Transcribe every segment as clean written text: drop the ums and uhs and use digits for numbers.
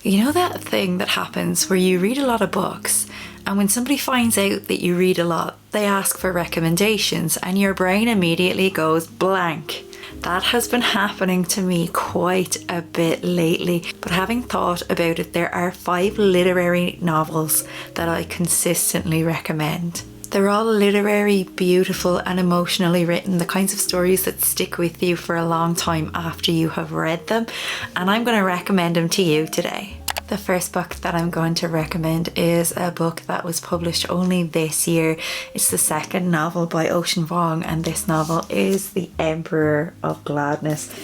You know that thing that happens where you read a lot of books, and when somebody finds out that you read a lot, they ask for recommendations and your brain immediately goes blank. That has been happening to me quite a bit lately, but having thought about it, there are 5 literary novels that I consistently recommend. They're all literary, beautiful and emotionally written, the kinds of stories that stick with you for a long time after you have read them, and I'm going to recommend them to you today. The first book that I'm going to recommend is a book that was published only this year. It's the second novel by Ocean Vuong, and this novel is The Emperor of Gladness.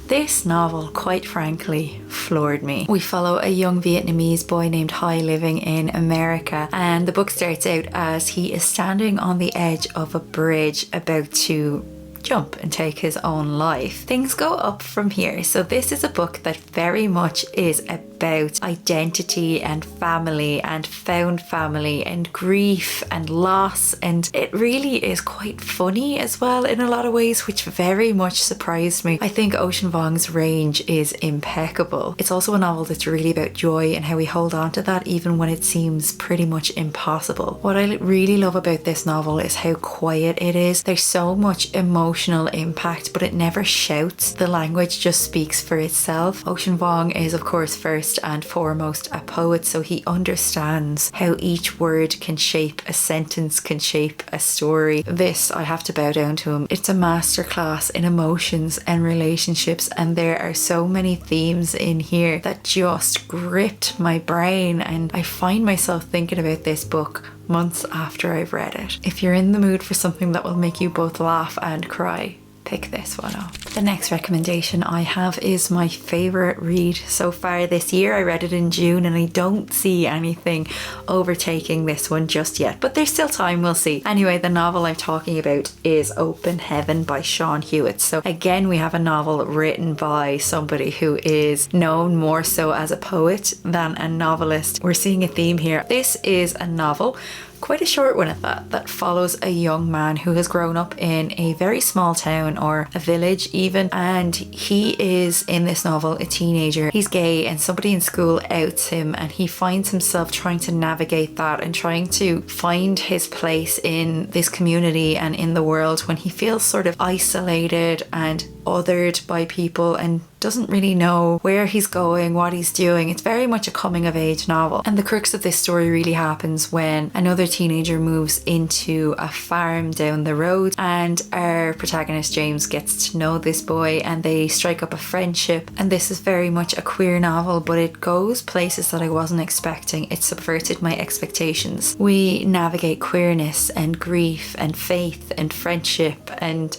This novel, quite frankly, floored me. We follow a young Vietnamese boy named Hai living in America, and the book starts out as he is standing on the edge of a bridge about to jump and take his own life. Things go up from here. So this is a book that very much is about identity and family and found family and grief and loss, and it really is quite funny as well in a lot of ways, which very much surprised me. I think Ocean Vuong's range is impeccable. It's also a novel that's really about joy and how we hold on to that even when it seems pretty much impossible. What I really love about this novel is how quiet it is. There's so much emotional impact, but it never shouts. The language just speaks for itself. Ocean Vuong is of course first and foremost a poet, so he understands how each word can shape a sentence, can shape a story. This, I have to bow down to him. It's a masterclass in emotions and relationships, and there are so many themes in here that just gripped my brain, and I find myself thinking about this book months after I've read it. If you're in the mood for something that will make you both laugh and cry, pick this one up. The next recommendation I have is my favourite read so far this year. I read it in June and I don't see anything overtaking this one just yet, but there's still time, we'll see. Anyway, the novel I'm talking about is Open Heaven by Sean Hewitt. So again, we have a novel written by somebody who is known more so as a poet than a novelist. We're seeing a theme here. This is a novel, quite a short one at that follows a young man who has grown up in a very small town or a village even, and he is in this novel a teenager. He's gay and somebody in school outs him, and he finds himself trying to navigate that and trying to find his place in this community and in the world when he feels sort of isolated and othered by people and doesn't really know where he's going, what he's doing. It's very much a coming of age novel, and the crux of this story really happens when another teenager moves into a farm down the road, and our protagonist James gets to know this boy and they strike up a friendship. And this is very much a queer novel, but it goes places that I wasn't expecting. It subverted my expectations. We navigate queerness and grief and faith and friendship and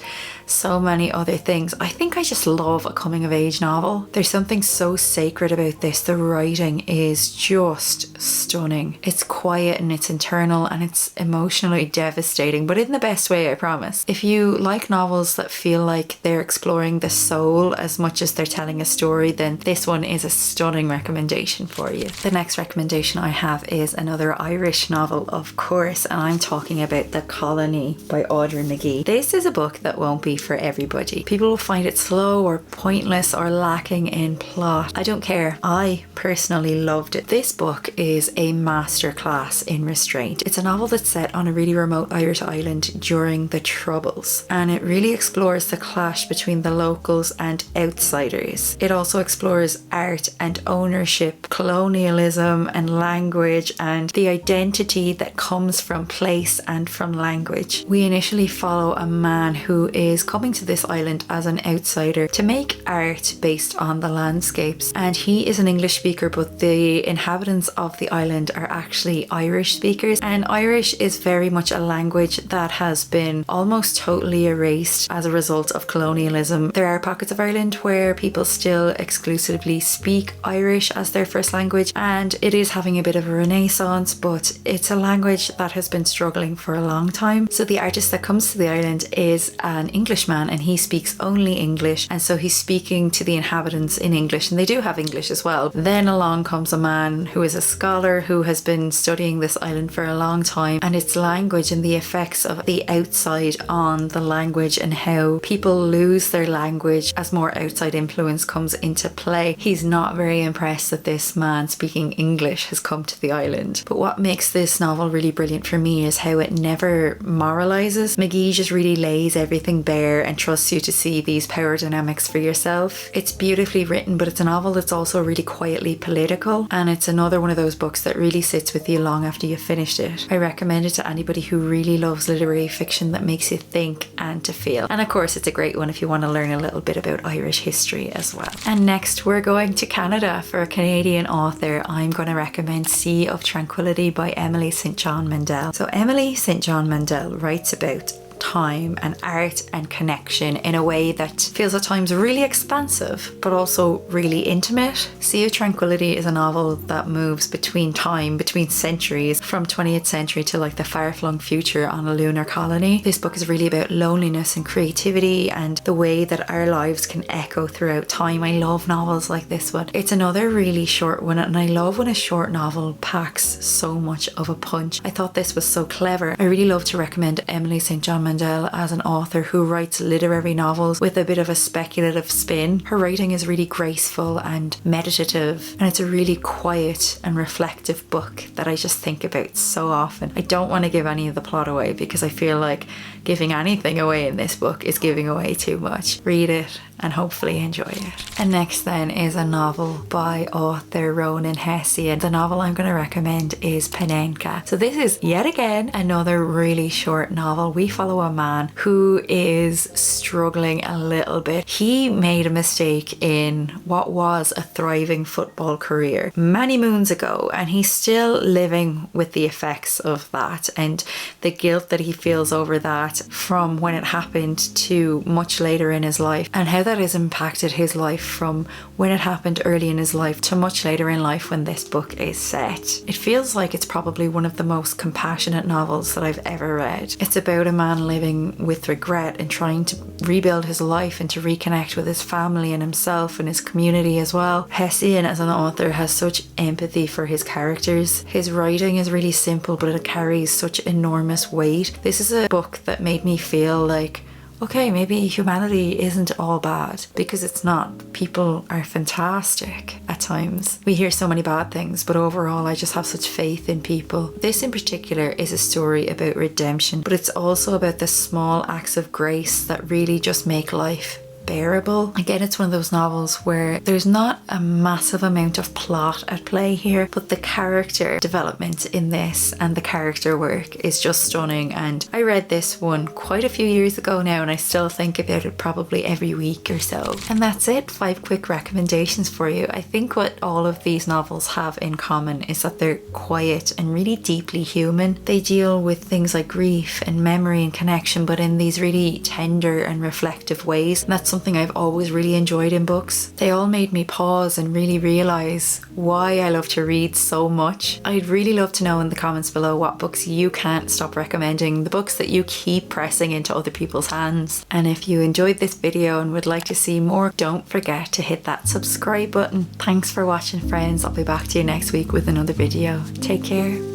so many other things. I think I just love a coming of age novel. There's something so sacred about this. The writing is just stunning. It's quiet and it's internal and it's emotionally devastating, but in the best way, I promise. If you like novels that feel like they're exploring the soul as much as they're telling a story, then this one is a stunning recommendation for you. The next recommendation I have is another Irish novel, of course, and I'm talking about The Colony by Audrey McGee. This is a book that won't be for everybody. People will find it slow or pointless or lacking in plot. I don't care. I personally loved it. This book is a masterclass in restraint. It's a novel that's set on a really remote Irish island during the Troubles, and it really explores the clash between the locals and outsiders. It also explores art and ownership, colonialism and language, and the identity that comes from place and from language. We initially follow a man who is coming to this island as an outsider to make art based on the landscapes, and he is an English speaker, but the inhabitants of the island are actually Irish speakers, and Irish is very much a language that has been almost totally erased as a result of colonialism. There are pockets of Ireland where people still exclusively speak Irish as their first language, and it is having a bit of a renaissance, but it's a language that has been struggling for a long time. So the artist that comes to the island is an English Englishman and he speaks only English, and so he's speaking to the inhabitants in English, and they do have English as well. Then along comes a man who is a scholar who has been studying this island for a long time, and its language and the effects of the outside on the language and how people lose their language as more outside influence comes into play. He's not very impressed that this man speaking English has come to the island. But what makes this novel really brilliant for me is how it never moralizes. McGee just really lays everything bare and trusts you to see these power dynamics for yourself. It's beautifully written, but it's a novel that's also really quietly political, and it's another one of those books that really sits with you long after you've finished it. I recommend it to anybody who really loves literary fiction that makes you think and to feel. And of course, it's a great one if you want to learn a little bit about Irish history as well. And next, we're going to Canada for a Canadian author. I'm going to recommend Sea of Tranquility by Emily St. John Mandel. So Emily St. John Mandel writes about time and art and connection in a way that feels at times really expansive but also really intimate. Sea of Tranquility is a novel that moves between time, between centuries, from 20th century to like the far-flung future on a lunar colony. This book is really about loneliness and creativity and the way that our lives can echo throughout time. I love novels like this one. It's another really short one, and I love when a short novel packs so much of a punch. I thought this was so clever. I really love to recommend Emily St. John Mandel as an author who writes literary novels with a bit of a speculative spin. Her writing is really graceful and meditative, and it's a really quiet and reflective book that I just think about so often. I don't want to give any of the plot away because I feel like giving anything away in this book is giving away too much. Read it and hopefully enjoy it. And next then is a novel by author Ronan Hesse. The novel I'm going to recommend is Panenka. So this is yet again another really short novel. We follow a man who is struggling a little bit. He made a mistake in what was a thriving football career many moons ago, and he's still living with the effects of that and the guilt that he feels over that from when it happened to much later in his life, and how that has impacted his life from when it happened early in his life to much later in life when this book is set. It feels like it's probably one of the most compassionate novels that I've ever read. It's about a man living with regret and trying to rebuild his life and to reconnect with his family and himself and his community as well. Hessian as an author has such empathy for his characters. His writing is really simple, but it carries such enormous weight. This is a book that made me feel like, okay, maybe humanity isn't all bad, because it's not. People are fantastic at times. We hear so many bad things, but overall I just have such faith in people. This in particular is a story about redemption, but it's also about the small acts of grace that really just make life bearable. Again, it's one of those novels where there's not a massive amount of plot at play here, but the character development in this and the character work is just stunning. And I read this one quite a few years ago now, and I still think about it probably every week or so. And that's it. 5 quick recommendations for you. I think what all of these novels have in common is that they're quiet and really deeply human. They deal with things like grief and memory and connection, but in these really tender and reflective ways. And that's something I've always really enjoyed in books. They all made me pause and really realise why I love to read so much. I'd really love to know in the comments below what books you can't stop recommending, the books that you keep pressing into other people's hands. And if you enjoyed this video and would like to see more, don't forget to hit that subscribe button. Thanks for watching, friends. I'll be back to you next week with another video. Take care.